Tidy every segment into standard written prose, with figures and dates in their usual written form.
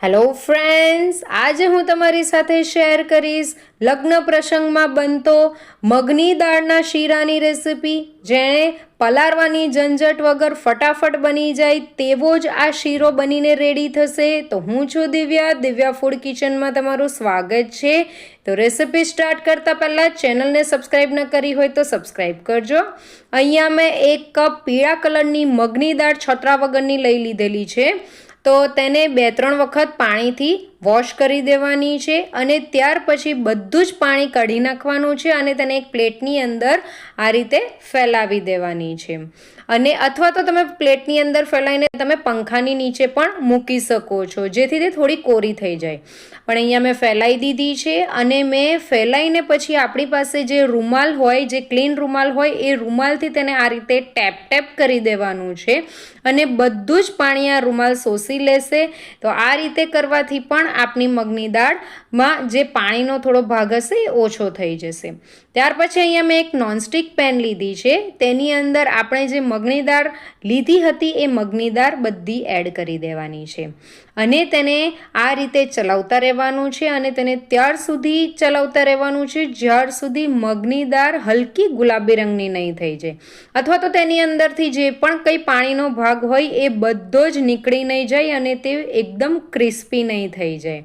Hello friends, આજે હું તમારી સાથે શેર કરીશ લગ્ન પ્રસંગમાં બનતો મગની દાળના શીરાની રેસિપી, જેણે પલાળવાની ઝંઝટ વગર ફટાફટ બની જાય તેવો જ આ શીરો બનીને રેડી થશે. તો હું છું દિવ્યા ફૂડ કિચનમાં તમારું સ્વાગત છે. તો રેસિપી સ્ટાર્ટ કરતાં પહેલાં ચેનલને સબસ્ક્રાઈબ ન કરી હોય તો સબસ્ક્રાઈબ કરજો. અહીંયા મેં 1 કપ પીળા કલરની મગની દાળ છોતરા વગરની લઈ લીધેલી છે. તો તેને 2-3 વખત પાણીથી વોશ કરી દેવાની છે અને ત્યાર પછી બધું જ પાણી કાઢી નાખવાનું છે અને તેને એક પ્લેટની અંદર આ રીતે ફેલાવી દેવાની છે. અને અથવા તો તમે પ્લેટની અંદર ફેલાઈને તમે પંખાની નીચે પણ મૂકી શકો છો, જેથી તે થોડી કોરી થઈ જાય. પણ અહીંયા મેં ફેલાઈ દીધી છે અને મેં ફેલાઈને પછી આપણી પાસે જે રૂમાલ હોય, જે ક્લીન રૂમાલ હોય, એ રૂમાલથી તેને આ રીતે ટેપ કરી દેવાનું છે અને બધું જ પાણી આ રૂમાલ શોષી લેશે. તો આ રીતે કરવાથી પણ આપણી મગની દાળમાં જે પાણીનો થોડો ભાગ હશે એ ઓછો થઈ જશે. ત્યાર પછી અહીંયા મેં એક નોનસ્ટિક પેન લીધી છે. તેની અંદર આપણે જે મગની દાળ લીધી હતી એ મગની દાળ બધી એડ કરી દેવાની છે અને તેને આ રીતે ચલાવતા રહેવાનું છે અને તેને ત્યાર સુધી ચલાવતા રહેવાનું છે જ્યાર સુધી મગની દાળ હલકી ગુલાબી રંગની નહીં થઈ જાય, અથવા તો તેની અંદરથી જે પણ કંઈ પાણીનો ભાગ હોય એ બધો જ નીકળી નહીં જાય અને તે એકદમ ક્રિસ્પી નહીં થઈ જાય.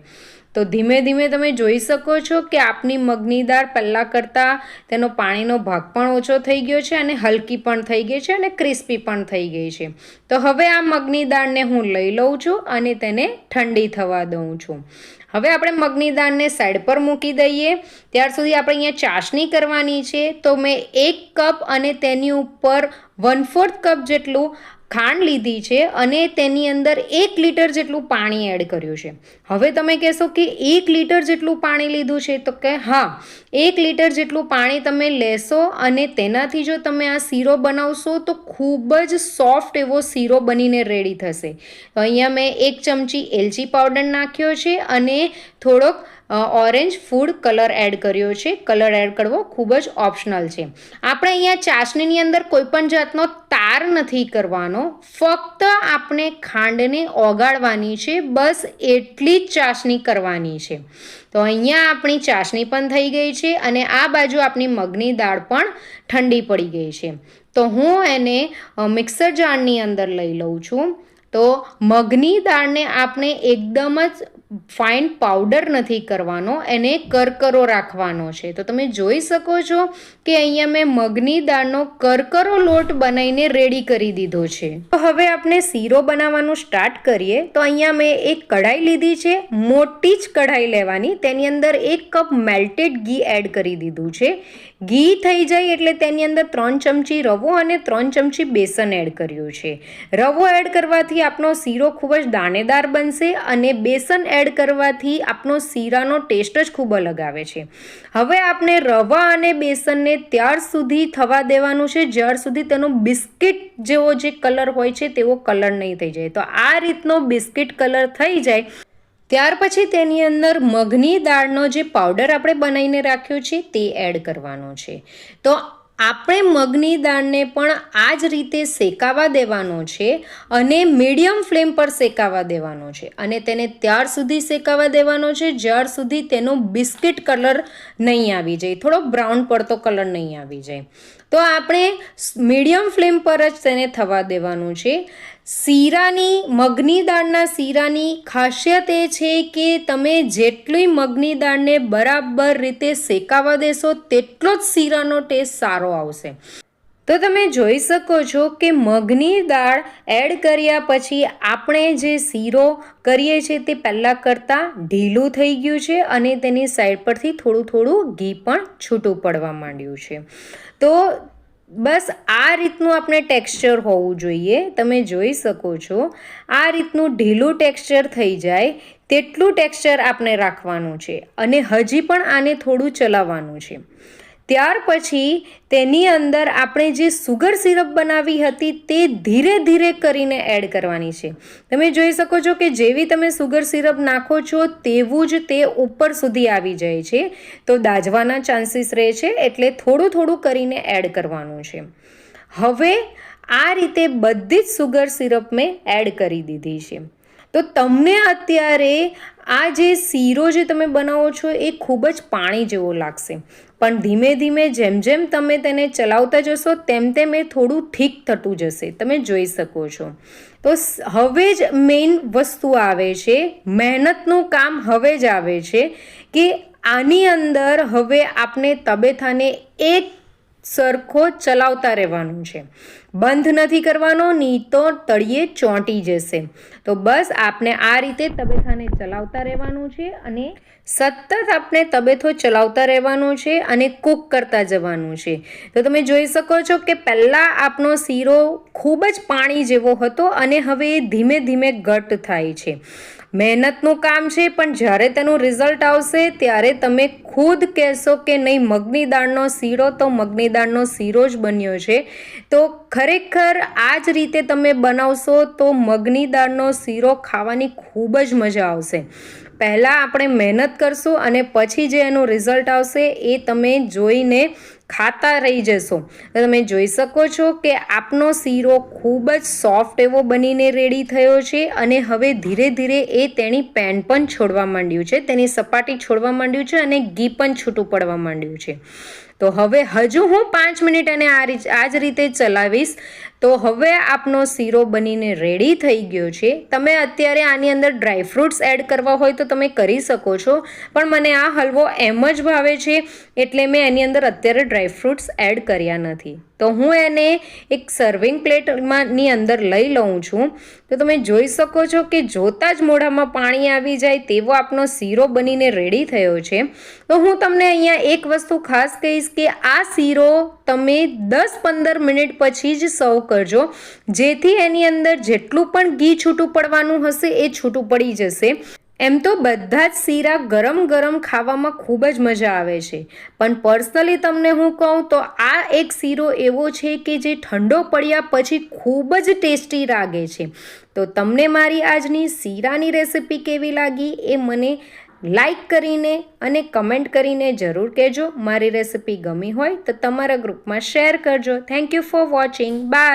તો ધીમે ધીમે તમે જોઈ શકો છો કે આપની મગની દાળ પહેલાં કરતાં તેનો પાણીનો ભાગ પણ ઓછો થઈ ગયો છે અને હલકી પણ થઈ ગઈ છે અને ક્રિસ્પી પણ થઈ ગઈ છે. તો હવે આ મગની દાળને હું લઈ લઉં છું અને તેને ઠંડી થવા દઉં છું. હવે આપણે મગની દાળને સાઈડ પર મૂકી દઈએ. ત્યાર સુધી આપણે અહીંયા ચાસણી કરવાની છે. તો મેં 1 કપ અને તેની ઉપર 1/4 કપ જેટલું ખાંડ લીધી છે અને તેની અંદર 1 લીટર જેટલું પાણી એડ કર્યું છે. હવે તમે કહેશો કે 1 લીટર જેટલું પાણી લીધું છે, તો કે હા, 1 લીટર જેટલું પાણી તમે લેશો અને તેનાથી જો તમે આ શીરો બનાવશો તો ખૂબ જ સોફ્ટ એવો શીરો બનીને રેડી થશે. તો અહીંયા મેં 1 ચમચી એલચી પાવડર નાખ્યો છે અને થોડોક ઓરેન્જ ફૂડ કલર એડ કર્યો છે. કલર એડ કરવો ખૂબ જ ઓપ્શનલ છે. આપણે અહીંયા ચાસણીની અંદર કોઈ પણ જાતનો તાર નથી કરવાનો, ફક્ત આપણે ખાંડને ઓગાળવાની છે, બસ એટલી જ ચાસણી કરવાની છે. તો અહીંયા આપણી ચાસણી પણ થઈ ગઈ છે અને આ બાજુ આપણી મગની દાળ પણ ઠંડી પડી ગઈ છે. તો હું એને મિક્સર જારની અંદર લઈ લઉં છું. તો મગની દાળને આપણે એકદમ જ ફાઇન પાવડર નથી કરવાનો, એને કરકરો રાખવાનો છે. તો તમે જોઈ શકો છો કે અહીંયા મેં મગની દાળનો કરકરો લોટ બનાવીને રેડી કરી દીધો છે. તો હવે આપણે શીરો બનાવવાનું સ્ટાર્ટ કરીએ. તો અહીંયા મેં એક કઢાઈ લીધી છે, મોટી જ કઢાઈ લેવાની. તેની અંદર 1 કપ મેલ્ટેડ ઘી એડ કરી દીધું છે. ઘી થઈ જાય એટલે તેની અંદર 3 ચમચી રવો અને 3 ચમચી બેસન એડ કર્યું છે. રવો એડ કરવાથી આપણો શીરો ખૂબ જ દાણેદાર બનશે અને બેસન એડ કરવાથી આપણો શીરાનો ટેસ્ટ જ ખૂબ અલગ આવે છે. હવે આપણે રવા અને બેસનને ત્યાર સુધી થવા દેવાનું છે જ્યાર સુધી તેનો બિસ્કિટ જેવો જે કલર હોય છે તેવો કલર નહીં થઈ જાય. તો આ રીતનો બિસ્કિટ કલર થઈ જાય ત્યાર પછી તેની અંદર મગની દાળનો જે પાવડર આપણે બનાવીને રાખ્યો છે તે એડ કરવાનો છે. તો આપણે મગની દાળને પણ આ જ રીતે શેકાવા દેવાનો છે અને મીડિયમ ફ્લેમ પર શેકાવા દેવાનો છે અને તેને ત્યાર સુધી શેકાવા દેવાનો છે જ્યાર સુધી તેનો બિસ્કિટ કલર નહીં આવી જાય, થોડો બ્રાઉન પડતો કલર નહીં આવી જાય. તો આપણે મીડિયમ ફ્લેમ પર જ તેને થવા દેવાનું છે. મગની દાળના શીરાની ખાસિયત એ છે કે તમે જેટલી મગની દાળને બરાબર રીતે શેકાવા દેશો તેટલો જ શીરાનો ટેસ્ટ સારો આવશે. તો તમે જોઈ શકો છો કે મગની દાળ એડ કર્યા પછી આપણે જે શીરો કરીએ છીએ તે પહેલાં કરતાં ઢીલું થઈ ગયું છે અને તેની સાઈડ પરથી થોડું ઘી પણ છૂટું પડવા માંડ્યું છે. તો બસ આ રીતનું આપણે ટેક્સચર હોવું જોઈએ. તમે જોઈ શકો છો આ રીતનું ઢીલું ટેક્સચર થઈ જાય તેટલું ટેક્સચર આપણે રાખવાનું છે અને હજી પણ આને થોડું ચલાવવાનું છે. ત્યાર પછી તેની અંદર આપણે જે સુગર સિરપ બનાવી હતી તે ધીરે ધીરે કરીને એડ કરવાની છે. તમે જોઈ શકો છો કે જેવી તમે સુગર સિરપ નાખો છો તેવું જ તે ઉપર સુધી આવી જાય છે. તો દાઝવાના ચાન્સીસ રહે છે, એટલે થોડું કરીને એડ કરવાનું છે. હવે આ રીતે બધી જ સુગર સિરપ મેં એડ કરી દીધી છે. તો તમને અત્યારે આ જે શીરો જે તમે બનાવો છો એ ખૂબ જ પાણી જેવો લાગશે, પણ ધીમે ધીમે જેમ જેમ તમે તેને ચલાવતા જશો તેમ તેમ એ થોડું ઠીક થતું જશે, તમે જોઈ શકો છો. તો હવે જ મેઇન વસ્તુ આવે છે, મહેનતનું કામ હવે જ આવે છે કે આની અંદર હવે આપણે તબેથાને એક સરખો ચલાવતા રહેવાનું છે, બંધ નથી કરવાનો, નહીં તો તળિયે ચોંટી જશે. તો બસ આપણે આ રીતે તબેથાને ચલાવતા રહેવાનું છે અને સતત આપણે તબેથો ચલાવતા રહેવાનું છે અને કૂક કરતા જવાનું છે. તો તમે જોઈ શકો છો કે પહેલાં આપણો શીરો ખૂબ જ પાણી જેવો હતો અને હવે ધીમે ધીમે ઘટ થાય છે. મહેનતનું કામ છે, પણ જ્યારે તેનું રિઝલ્ટ આવશે ત્યારે તમે ખુદ કહેશો કે નહીં, મગની દાળનો શીરો તો મગની દાળનો શીરો જ બન્યો છે. તો ખરેખર આ જ રીતે તમે બનાવશો તો મગની દાળનો શીરો ખાવાની ખૂબ જ મજા આવશે. પહેલાં આપણે મહેનત કરશું અને પછી જે એનું રિઝલ્ટ આવશે એ તમે જોઈને ખાતા રહી જશો. તો તમે જોઈ શકો છો કે આપનો શીરો ખૂબ જ સોફ્ટ એવો બનીને રેડી થયો છે અને હવે ધીરે ધીરે એ તેની પેન પણ છોડવા માંડ્યું છે, તેની સપાટી છોડવા માંડ્યું છે અને ઘી પણ છૂટું પડવા માંડ્યું છે. તો હવે હજુ હું 5 મિનિટ અને આ જ રીતે ચલાવીશ. તો હવે આપનો શીરો બનીને રેડી થઈ ગયો છે. તમે અત્યારે આની અંદર ડ્રાયફ્રૂટ્સ એડ કરવા હોય તો તમે કરી શકો છો, પણ મને આ હલવો એમ જ ભાવે છે એટલે મેં એની અંદર અત્યારે ડ્રાયફ્રૂટ્સ એડ કર્યા નથી. તો હું એને એક સર્વિંગ પ્લેટની અંદર લઈ લઉં છું. તો તમે જોઈ શકો છો કે જોતાં જ મોઢામાં પાણી આવી જાય તેવો આપનો શીરો બનીને રેડી થયો છે. તો હું તમને અહીંયા એક વસ્તુ ખાસ કહીશ કે આ શીરો તમે 10-15 મિનિટ પછી જ સર્વ કરજો, જેથી એની અંદર જેટલું પણ ઘી છૂટું પડવાનું હશે એ છૂટું પડી જશે. એમ તો બધા જ શીરા ગરમ ગરમ ખાવામાં ખૂબ જ મજા આવે છે, પણ પર્સનલી તમને હું કહું તો આ એક શીરો એવો છે કે જે ઠંડો પડ્યા પછી ખૂબ જ ટેસ્ટી લાગે છે. તો તમને મારી આજની શીરાની રેસિપી કેવી લાગી એ મને લાઈક કરીને અને કમેન્ટ કરીને જરૂર કહેજો. મારી રેસિપી ગમી હોય તો તમારા ગ્રુપમાં શેર કરજો. Thank you for watching. By.